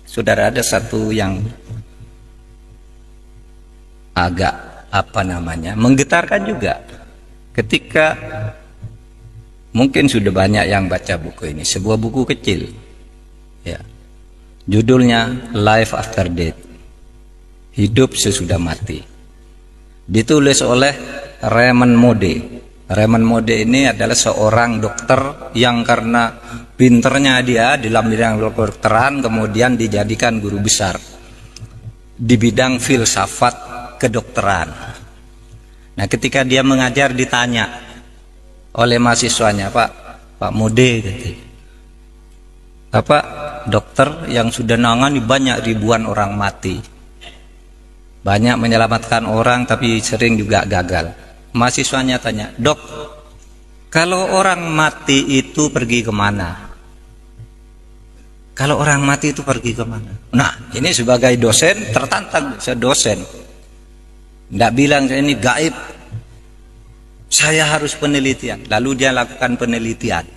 Saudara, ada satu yang agak menggetarkan juga. Ketika mungkin sudah banyak yang baca buku ini, sebuah buku kecil, ya, judulnya Life After Death, hidup sesudah mati, ditulis oleh Raymond Moody. Raymond Moody ini adalah seorang dokter yang karena pinternya dia dalam bidang kedokteran kemudian dijadikan guru besar di bidang filsafat kedokteran. Nah, ketika dia mengajar ditanya oleh mahasiswanya, Pak Moody, Bapak dokter yang sudah nangani banyak ribuan orang mati, banyak menyelamatkan orang tapi sering juga gagal. Mahasiswanya tanya, Dok, kalau orang mati itu pergi kemana? Kalau orang mati itu pergi kemana? Nah, ini sebagai dosen tertantang, saya dosen. Tidak bilang saya ini gaib, saya harus penelitian. Lalu dia lakukan penelitian.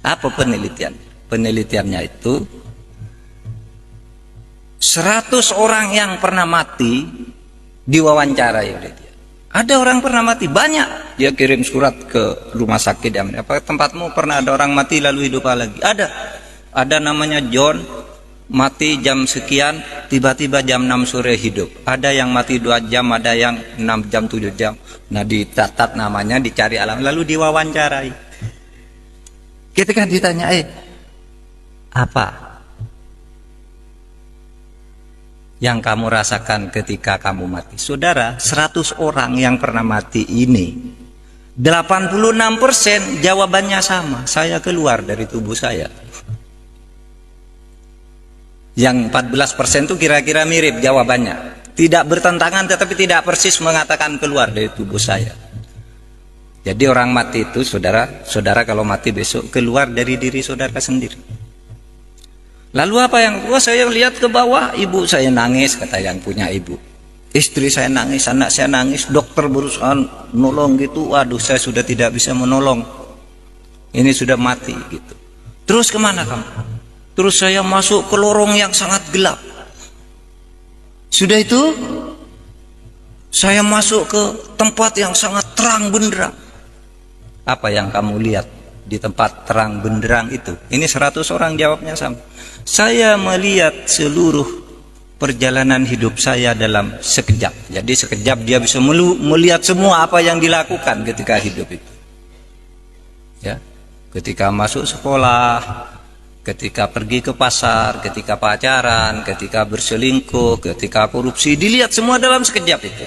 Apa penelitian? Penelitiannya itu 100 orang yang pernah mati diwawancarai oleh dia. Ada orang pernah mati banyak, dia kirim surat ke rumah sakit. Apa tempatmu pernah ada orang mati lalu hidup lagi? Ada namanya John, mati jam sekian, tiba-tiba jam 6 sore hidup. Ada yang mati 2 jam, ada yang 6 jam, 7 jam. Nah, dicatat namanya, dicari alam, lalu diwawancarai. Ketika ditanya, apa yang kamu rasakan ketika kamu mati? Saudara, 100 orang yang pernah mati ini 86% jawabannya sama, saya keluar dari tubuh saya. Yang 14% itu kira-kira mirip jawabannya, tidak bertentangan tetapi tidak persis mengatakan keluar dari tubuh saya. Jadi orang mati itu, saudara kalau mati besok keluar dari diri saudara sendiri. Lalu apa yang saya lihat ke bawah, ibu saya nangis, kata yang punya ibu. Istri saya nangis, anak saya nangis, dokter berusaha nolong gitu. Waduh, saya sudah tidak bisa menolong. Ini sudah mati gitu. Terus kemana kamu? Terus saya masuk ke lorong yang sangat gelap. Sudah itu saya masuk ke tempat yang sangat terang benderang. Apa yang kamu lihat di tempat terang benderang itu? Ini 100 orang jawabnya sama. Saya melihat seluruh perjalanan hidup saya dalam sekejap. Jadi sekejap dia bisa melihat semua apa yang dilakukan ketika hidup itu. Ya, ketika masuk sekolah, ketika pergi ke pasar, ketika pacaran, ketika berselingkuh, ketika korupsi, dilihat semua dalam sekejap itu.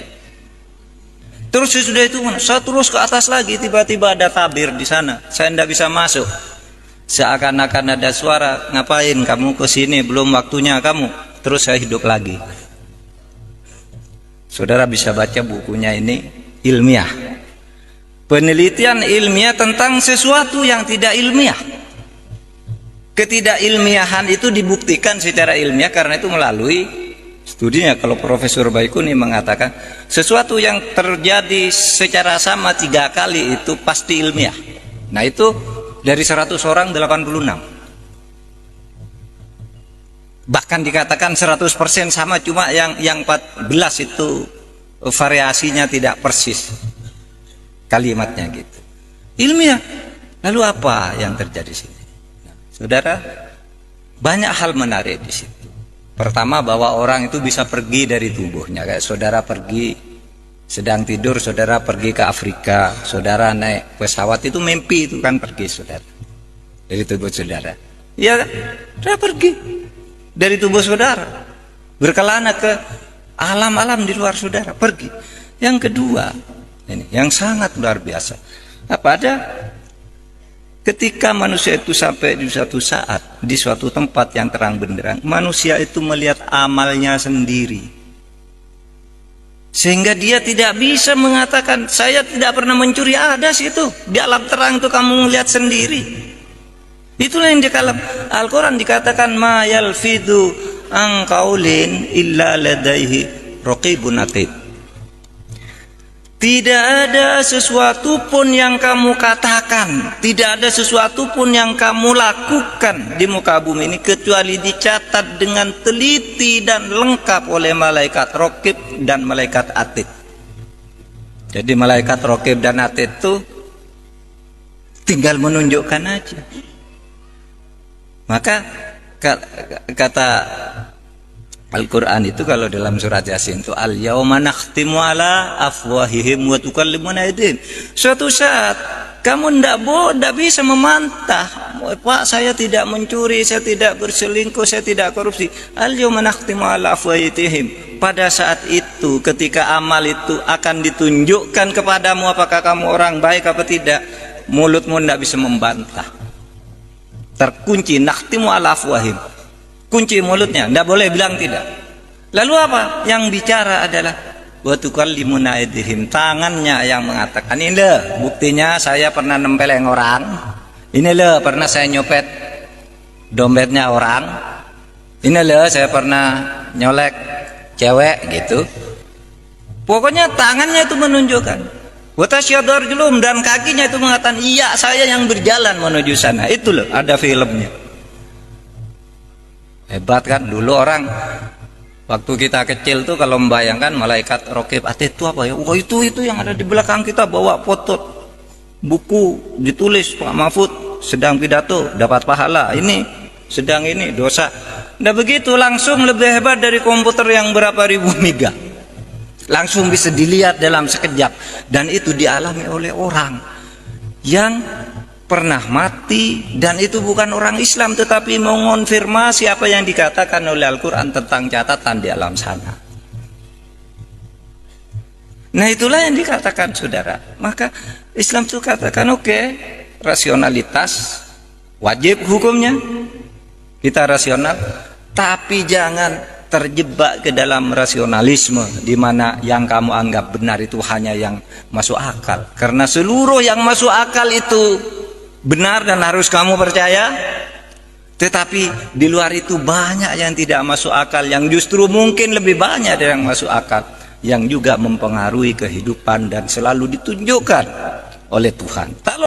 Terus sudah itu saya terus ke atas lagi, tiba-tiba ada tabir di sana. Saya tidak bisa masuk. Seakan-akan ada suara, ngapain kamu ke sini, belum waktunya kamu. Terus saya hidup lagi. Saudara bisa baca bukunya, ini ilmiah. Penelitian ilmiah tentang sesuatu yang tidak ilmiah. Ketidakilmiahan itu dibuktikan secara ilmiah karena itu melalui studinya. Kalau Profesor Baikuni mengatakan sesuatu yang terjadi secara sama 3 kali itu pasti ilmiah. Nah, itu dari 100 orang 86. Bahkan dikatakan 100% sama, cuma yang 14 itu variasinya tidak persis kalimatnya gitu. Ilmiah. Lalu apa yang terjadi di sini? Nah, saudara, banyak hal menarik di situ. Pertama, bahwa orang itu bisa pergi dari tubuhnya. Kayak saudara pergi sedang tidur, saudara pergi ke Afrika, saudara naik pesawat, itu mimpi, itu kan pergi saudara dari tubuh saudara. Iya kan? Saudara pergi dari tubuh saudara, berkelana ke alam-alam di luar saudara, pergi. Yang kedua, ini yang sangat luar biasa. Apa ada? Ketika manusia itu sampai di suatu saat, di suatu tempat yang terang benderang, manusia itu melihat amalnya sendiri. Sehingga dia tidak bisa mengatakan, saya tidak pernah mencuri. Ada sih itu, di alam terang itu kamu melihat sendiri. Itulah yang di dalam Al-Quran dikatakan, ma yalfidu an qaulin illa ladaihi raqibun atid. Tidak ada sesuatu pun yang kamu katakan, tidak ada sesuatu pun yang kamu lakukan di muka bumi ini kecuali dicatat dengan teliti dan lengkap oleh malaikat Raqib dan malaikat Atid. Jadi malaikat Raqib dan Atid itu tinggal menunjukkan aja. Maka kata Al-Quran itu kalau dalam surat Yasin itu al-yauma nakhtimu ala afwahihim wa tukallimuna aydihim. Suatu saat kamu tidak bisa memantah, Pak, saya tidak mencuri, saya tidak berselingkuh, saya tidak korupsi. Al-yauma nakhtimu ala afwahihim. Pada saat itu ketika amal itu akan ditunjukkan kepadamu apakah kamu orang baik apa tidak, mulutmu tidak bisa membantah. Terkunci, nakhtimu ala afwahihim. Kunci mulutnya, tidak boleh bilang tidak. Lalu apa? Yang bicara adalah wa tukallimuna aydihim, tangannya yang mengatakan, ini loh buktinya saya pernah nempeleng orang, ini loh pernah saya nyopet dompetnya orang, ini loh saya pernah nyolek cewek gitu. Pokoknya tangannya itu menunjukkan. Wa tasyhadu arjuluhum, dan kakinya itu mengatakan iya saya yang berjalan menuju sana. Itu loh ada filmnya. Hebat kan dulu orang waktu kita kecil tuh kalau membayangkan malaikat Raqib Atid itu apa ya? Oh itu yang ada di belakang kita bawa foto buku ditulis Pak Mahfud sedang pidato dapat pahala, ini sedang ini dosa. Nah begitu langsung lebih hebat dari komputer yang berapa ribu mega. Langsung bisa dilihat dalam sekejap, dan itu dialami oleh orang yang pernah mati, dan itu bukan orang Islam tetapi mengonfirmasi apa yang dikatakan oleh Al-Quran tentang catatan di alam sana. Nah itulah yang dikatakan saudara. Maka Islam itu katakan oke, rasionalitas wajib hukumnya, kita rasional, tapi jangan terjebak ke dalam rasionalisme di mana yang kamu anggap benar itu hanya yang masuk akal, karena seluruh yang masuk akal itu benar dan harus kamu percaya. Tetapi di luar itu banyak yang tidak masuk akal, yang justru mungkin lebih banyak dari yang masuk akal, yang juga mempengaruhi kehidupan dan selalu ditunjukkan oleh Tuhan.